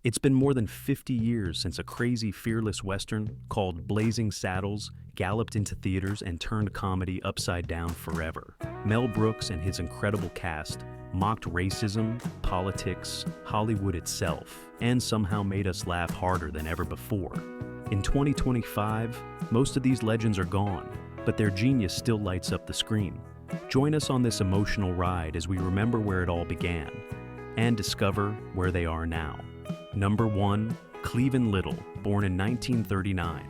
It's been more than 50 years since a crazy, fearless Western called Blazing Saddles galloped into theaters and turned comedy upside down forever. Mel Brooks and his incredible cast mocked racism, politics, Hollywood itself, and somehow made us laugh harder than ever before. In 2025, most of these legends are gone, but their genius still lights up the screen. Join us on this emotional ride as we remember where it all began and discover where they are now. Number 1, Cleavon Little, born in 1939.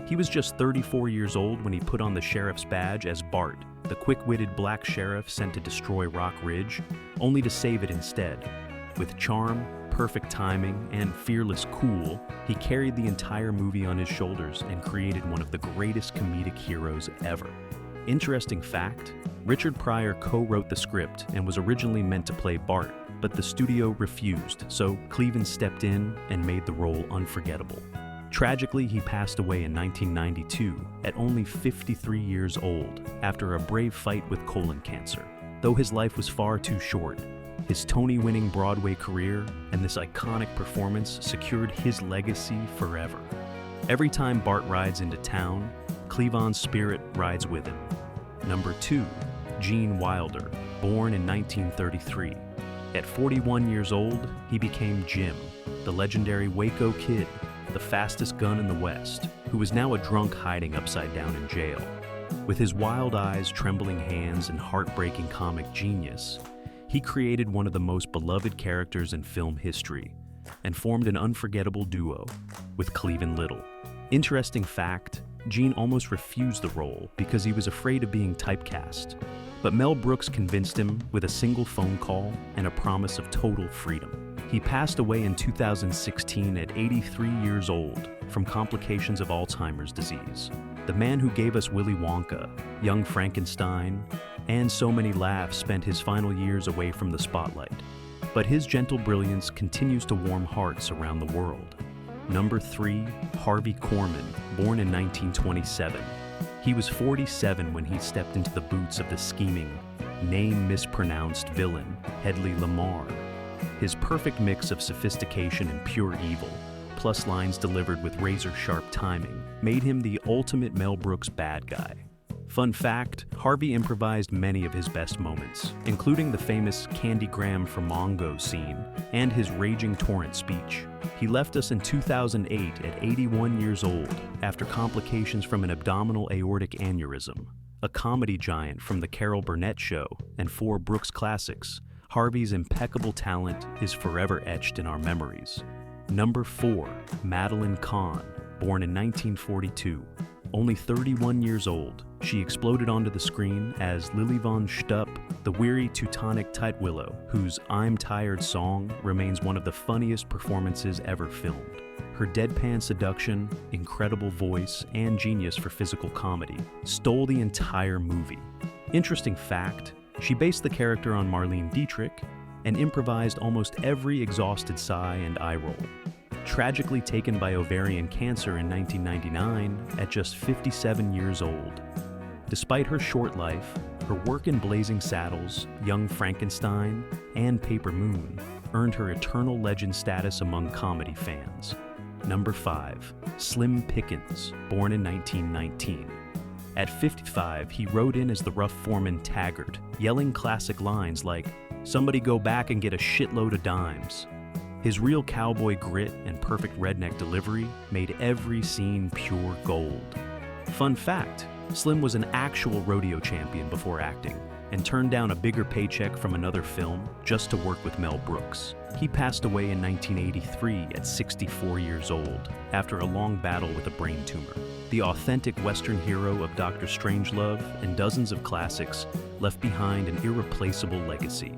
He was just 34 years old when he put on the sheriff's badge as Bart, the quick-witted black sheriff sent to destroy Rock Ridge, only to save it instead. With charm, perfect timing, and fearless cool, he carried the entire movie on his shoulders and created one of the greatest comedic heroes ever. Interesting fact, Richard Pryor co-wrote the script and was originally meant to play Bart, but the studio refused, so Cleavon stepped in and made the role unforgettable. Tragically, he passed away in 1992 at only 53 years old after a brave fight with colon cancer. Though his life was far too short, his Tony-winning Broadway career and this iconic performance secured his legacy forever. Every time Bart rides into town, Cleavon's spirit rides with him. Number 2, Gene Wilder, born in 1933. At 41 years old, he became Jim, the legendary Waco Kid, the fastest gun in the West, who was now a drunk hiding upside down in jail. With his wild eyes, trembling hands, and heartbreaking comic genius, he created one of the most beloved characters in film history and formed an unforgettable duo with Cleavon Little. Interesting fact, Gene almost refused the role because he was afraid of being typecast, but Mel Brooks convinced him with a single phone call and a promise of total freedom. He passed away in 2016 at 83 years old from complications of Alzheimer's disease. The man who gave us Willy Wonka, Young Frankenstein, and so many laughs spent his final years away from the spotlight. But his gentle brilliance continues to warm hearts around the world. Number 3, Harvey Korman, born in 1927. He was 47 when he stepped into the boots of the scheming, name mispronounced villain, Hedley Lamar. His perfect mix of sophistication and pure evil, plus lines delivered with razor-sharp timing, made him the ultimate Mel Brooks bad guy. Fun fact, Harvey improvised many of his best moments, including the famous Candy Graham for Mongo scene and his raging torrent speech. He left us in 2008 at 81 years old after complications from an abdominal aortic aneurysm. A comedy giant from The Carol Burnett Show and 4 Brooks classics, Harvey's impeccable talent is forever etched in our memories. Number 4, Madeline Kahn, born in 1942. Only 31 years old, she exploded onto the screen as Lily Von Shtupp, the weary Teutonic Tightwillow, whose I'm Tired song remains one of the funniest performances ever filmed. Her deadpan seduction, incredible voice, and genius for physical comedy stole the entire movie. Interesting fact, she based the character on Marlene Dietrich and improvised almost every exhausted sigh and eye roll. Tragically taken by ovarian cancer in 1999 at just 57 years old. Despite her short life, her work in Blazing Saddles, Young Frankenstein, and Paper Moon earned her eternal legend status among comedy fans. Number 5, Slim Pickens, born in 1919. At 55, he rode in as the rough foreman Taggart, yelling classic lines like, "Somebody go back and get a shitload of dimes." His real cowboy grit and perfect redneck delivery made every scene pure gold. Fun fact, Slim was an actual rodeo champion before acting and turned down a bigger paycheck from another film just to work with Mel Brooks. He passed away in 1983 at 64 years old after a long battle with a brain tumor. The authentic Western hero of Dr. Strangelove and dozens of classics left behind an irreplaceable legacy.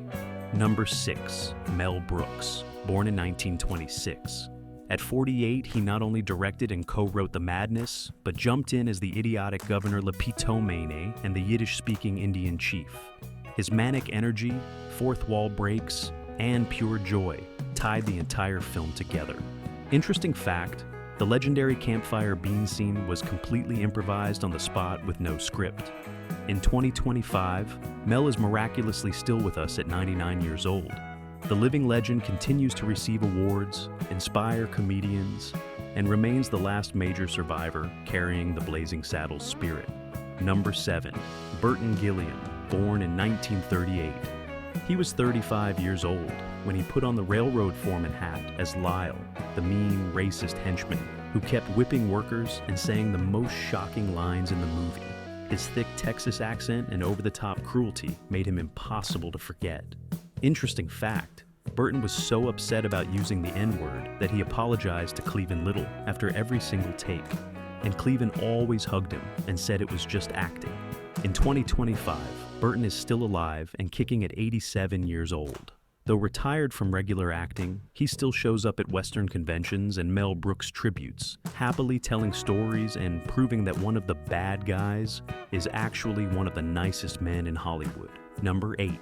Number 6, Mel Brooks, born in 1926. At 48, he not only directed and co-wrote The Madness, but jumped in as the idiotic Governor Lepitomene and the Yiddish-speaking Indian chief. His manic energy, fourth wall breaks, and pure joy tied the entire film together. Interesting fact, the legendary campfire bean scene was completely improvised on the spot with no script. In 2025, Mel is miraculously still with us at 99 years old. The living legend continues to receive awards, inspire comedians, and remains the last major survivor carrying the Blazing Saddles spirit. Number 7. Burton Gilliam, born in 1938. He was 35 years old when he put on the railroad foreman hat as Lyle, the mean, racist henchman who kept whipping workers and saying the most shocking lines in the movie. His thick Texas accent and over-the-top cruelty made him impossible to forget. Interesting fact, Burton was so upset about using the N-word that he apologized to Cleavon Little after every single take, and Cleavon always hugged him and said it was just acting. In 2025, Burton is still alive and kicking at 87 years old. Though retired from regular acting, he still shows up at Western conventions and Mel Brooks tributes, happily telling stories and proving that one of the bad guys is actually one of the nicest men in Hollywood. Number 8.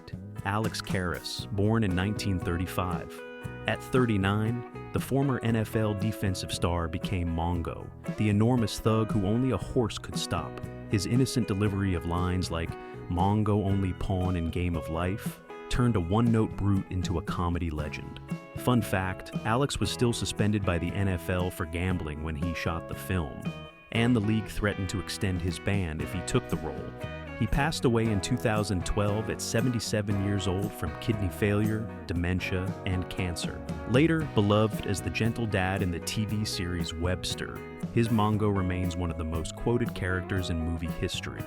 Alex Karras, born in 1935. At 39, the former NFL defensive star became Mongo, the enormous thug who only a horse could stop. His innocent delivery of lines like "Mongo only pawn in game of life" turned a one-note brute into a comedy legend. Fun fact, Alex was still suspended by the NFL for gambling when he shot the film, and the league threatened to extend his ban if he took the role. He passed away in 2012 at 77 years old from kidney failure, dementia, and cancer. Later beloved as the gentle dad in the TV series Webster, his Mongo remains one of the most quoted characters in movie history.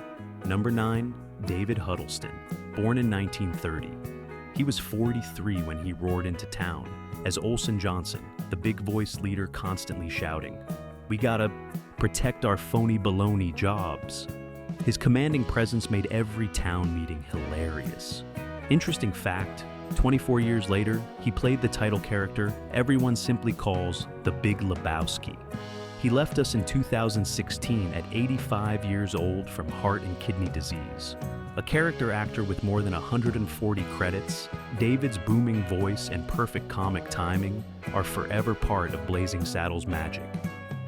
Number 9. David Huddleston, born in 1930. He was 43 when he roared into town as Olsen Johnson, the big voice leader constantly shouting, "We gotta protect our phony baloney jobs." His commanding presence made every town meeting hilarious. Interesting fact, 24 years later, he played the title character everyone simply calls the Big Lebowski. He left us in 2016 at 85 years old from heart and kidney disease. A character actor with more than 140 credits, David's booming voice and perfect comic timing are forever part of Blazing Saddles' magic.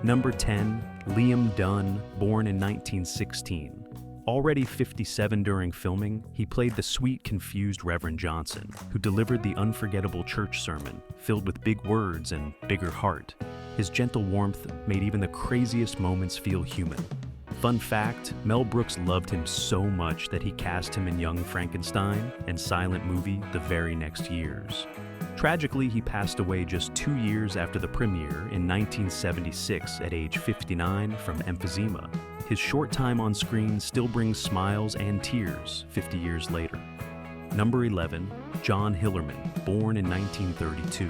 Number 10. Liam Dunn, born in 1916. Already 57 during filming, he played the sweet, confused Reverend Johnson, who delivered the unforgettable church sermon, filled with big words and bigger heart. His gentle warmth made even the craziest moments feel human. Fun fact, Mel Brooks loved him so much that he cast him in Young Frankenstein and Silent Movie the very next years. Tragically, he passed away just 2 years after the premiere in 1976 at age 59 from emphysema. His short time on screen still brings smiles and tears 50 years later. Number 11. John Hillerman, born in 1932.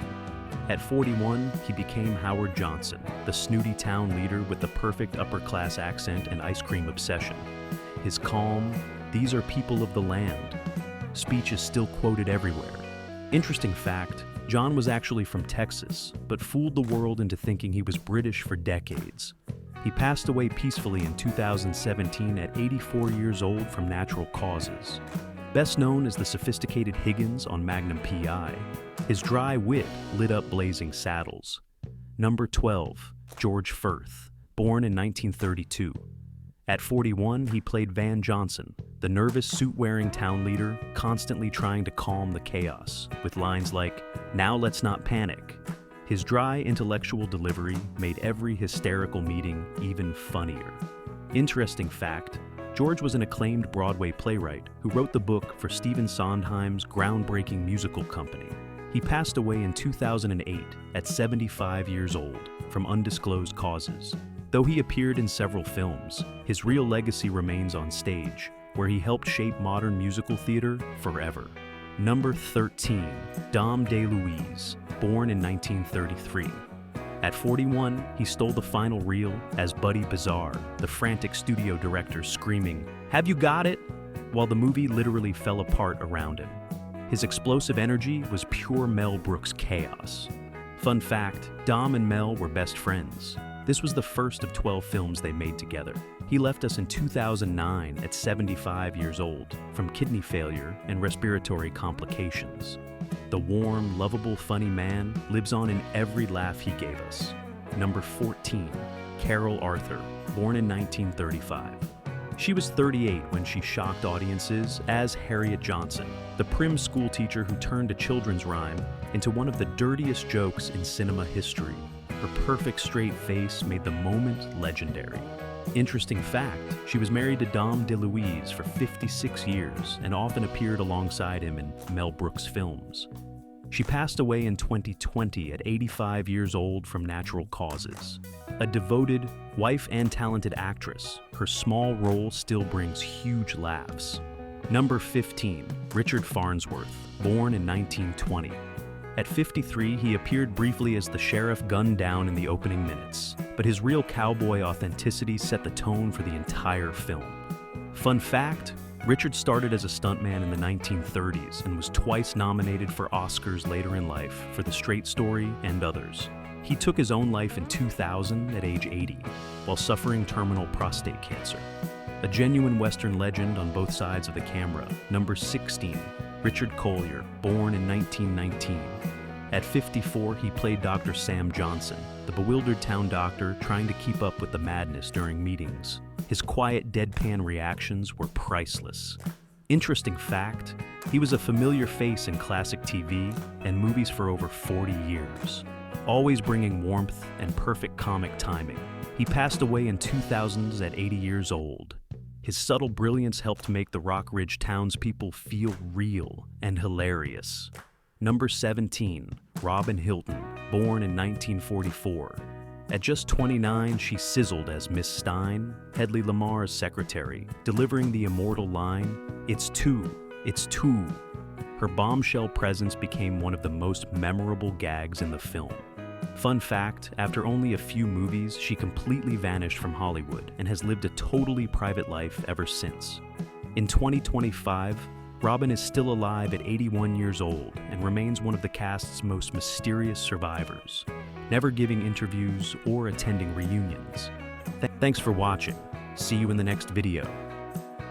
At 41, he became Howard Johnson, the snooty town leader with the perfect upper-class accent and ice cream obsession. His calm, "These are people of the land" speech is still quoted everywhere. Interesting fact, John was actually from Texas, but fooled the world into thinking he was British for decades. He passed away peacefully in 2017 at 84 years old from natural causes. Best known as the sophisticated Higgins on Magnum P.I., his dry wit lit up Blazing Saddles. Number 12. George Furth, born in 1932. At 41, he played Van Johnson, the nervous suit-wearing town leader constantly trying to calm the chaos, with lines like, "Now let's not panic." His dry, intellectual delivery made every hysterical meeting even funnier. Interesting fact, George was an acclaimed Broadway playwright who wrote the book for Stephen Sondheim's groundbreaking musical company. He passed away in 2008 at 75 years old from undisclosed causes. Though he appeared in several films, his real legacy remains on stage, where he helped shape modern musical theater forever. Number 13. Dom DeLuise, born in 1933. At 41, he stole the final reel as Buddy Bizarre, the frantic studio director screaming, "Have you got it?" while the movie literally fell apart around him. His explosive energy was pure Mel Brooks chaos. Fun fact, Dom and Mel were best friends. This was the first of 12 films they made together. He left us in 2009 at 75 years old from kidney failure and respiratory complications. The warm, lovable, funny man lives on in every laugh he gave us. Number 14. Carol Arthur, born in 1935. She was 38 when she shocked audiences as Harriet Johnson, the prim schoolteacher who turned a children's rhyme into one of the dirtiest jokes in cinema history. Her perfect straight face made the moment legendary. Interesting fact, she was married to DeLuise for 56 years and often appeared alongside him in Mel Brooks films. She passed away in 2020 at 85 years old from natural causes. A devoted wife and talented actress, her small role still brings huge laughs. Number 15, Richard Farnsworth, born in 1920. At 53, he appeared briefly as the sheriff gunned down in the opening minutes, but his real cowboy authenticity set the tone for the entire film. Fun fact, Richard started as a stuntman in the 1930s and was twice nominated for Oscars later in life for The Straight Story and others. He took his own life in 2000 at age 80, while suffering terminal prostate cancer. A genuine Western legend on both sides of the camera. Number 16, Richard Collier, born in 1919. At 54, he played Dr. Sam Johnson, the bewildered town doctor trying to keep up with the madness during meetings. His quiet, deadpan reactions were priceless. Interesting fact, he was a familiar face in classic TV and movies for over 40 years, always bringing warmth and perfect comic timing. He passed away in 2000s at 80 years old. His subtle brilliance helped make the Rock Ridge townspeople feel real and hilarious. Number 17, Robyn Hilton, born in 1944. At just 29, she sizzled as Miss Stein, Hedley Lamar's secretary, delivering the immortal line, "It's two, it's two." Her bombshell presence became one of the most memorable gags in the film. Fun fact, after only a few movies, she completely vanished from Hollywood and has lived a totally private life ever since. In 2025, Robyn is still alive at 81 years old and remains one of the cast's most mysterious survivors, never giving interviews or attending reunions. Thanks for watching. See you in the next video.